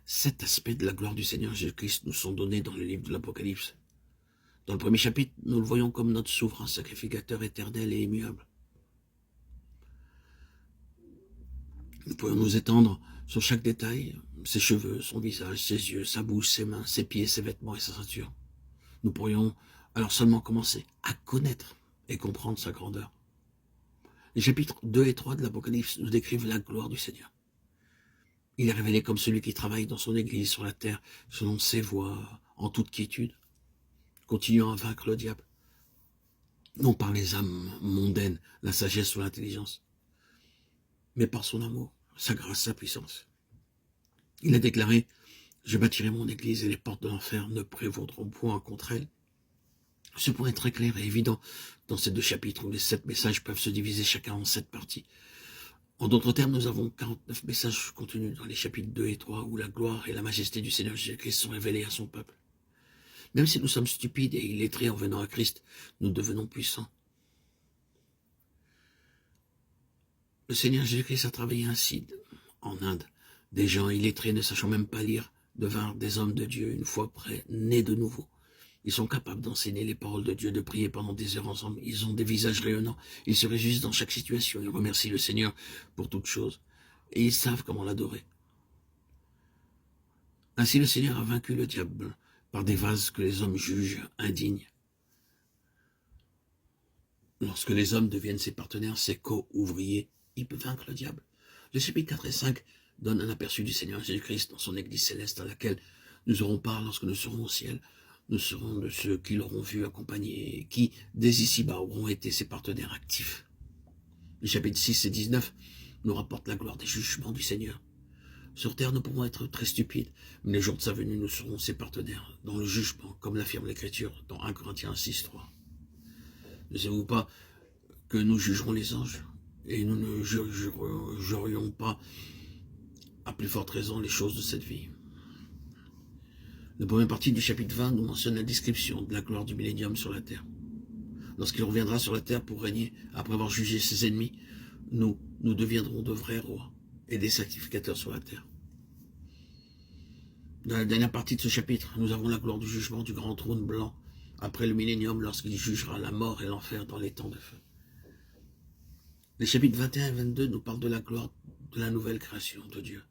7 aspects de la gloire du Seigneur Jésus-Christ nous sont donnés dans le livre de l'Apocalypse. Dans le premier chapitre, nous le voyons comme notre souverain sacrificateur éternel et immuable. Nous pouvons nous étendre sur chaque détail, ses cheveux, son visage, ses yeux, sa bouche, ses mains, ses pieds, ses vêtements et sa ceinture. Nous pourrions alors seulement commencer à connaître et comprendre sa grandeur. Les chapitres 2 et 3 de l'Apocalypse nous décrivent la gloire du Seigneur. Il est révélé comme celui qui travaille dans son église sur la terre, selon ses voies, en toute quiétude, continuant à vaincre le diable, non par les âmes mondaines, la sagesse ou l'intelligence, mais par son amour, sa grâce, sa puissance. Il a déclaré « Je bâtirai mon église et les portes de l'enfer ne prévaudront point contre elle ». Ce point est très clair et évident dans ces 2 chapitres où les 7 messages peuvent se diviser chacun en 7 parties. En d'autres termes, nous avons 49 messages contenus dans les chapitres 2 et 3 où la gloire et la majesté du Seigneur Jésus-Christ sont révélées à son peuple. Même si nous sommes stupides et illettrés en venant à Christ, nous devenons puissants. Le Seigneur Jésus-Christ a travaillé ainsi en Inde. Des gens illettrés ne sachant même pas lire devinrent des hommes de Dieu une fois près, nés de nouveau. Ils sont capables d'enseigner les paroles de Dieu, de prier pendant des heures ensemble. Ils ont des visages rayonnants. Ils se réjouissent dans chaque situation. Ils remercient le Seigneur pour toutes choses. Et ils savent comment l'adorer. Ainsi le Seigneur a vaincu le diable par des vases que les hommes jugent indignes. Lorsque les hommes deviennent ses partenaires, ses co-ouvriers, il peut vaincre le diable. Les chapitres 4 et 5 donnent un aperçu du Seigneur Jésus-Christ dans son Église céleste à laquelle nous aurons part lorsque nous serons au ciel. Nous serons de ceux qui l'auront vu accompagner et qui, dès ici-bas, auront été ses partenaires actifs. Les chapitres 6 et 19 nous rapportent la gloire des jugements du Seigneur. Sur terre, nous pouvons être très stupides, mais les jours de sa venue, nous serons ses partenaires dans le jugement, comme l'affirme l'Écriture dans 1 Corinthiens 6, 3. Ne savez-vous pas que nous jugerons les anges et nous ne jugerions pas à plus forte raison les choses de cette vie? La première partie du chapitre 20 nous mentionne la description de la gloire du millénium sur la terre. Lorsqu'il reviendra sur la terre pour régner, après avoir jugé ses ennemis, nous deviendrons de vrais rois et des sacrificateurs sur la terre. Dans la dernière partie de ce chapitre, nous avons la gloire du jugement du grand trône blanc, après le millénium, lorsqu'il jugera la mort et l'enfer dans les temps de feu. Les chapitres 21 et 22 nous parlent de la gloire de la nouvelle création de Dieu.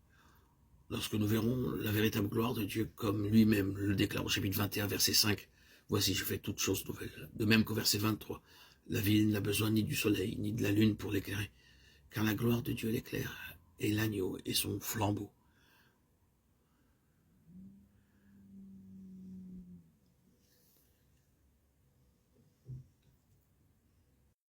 Lorsque nous verrons la véritable gloire de Dieu, comme lui-même le déclare au chapitre 21, verset 5, « Voici, je fais toutes choses nouvelles. » De même qu'au verset 23, « La ville n'a besoin ni du soleil, ni de la lune pour l'éclairer, car la gloire de Dieu l'éclaire, et l'agneau est son flambeau.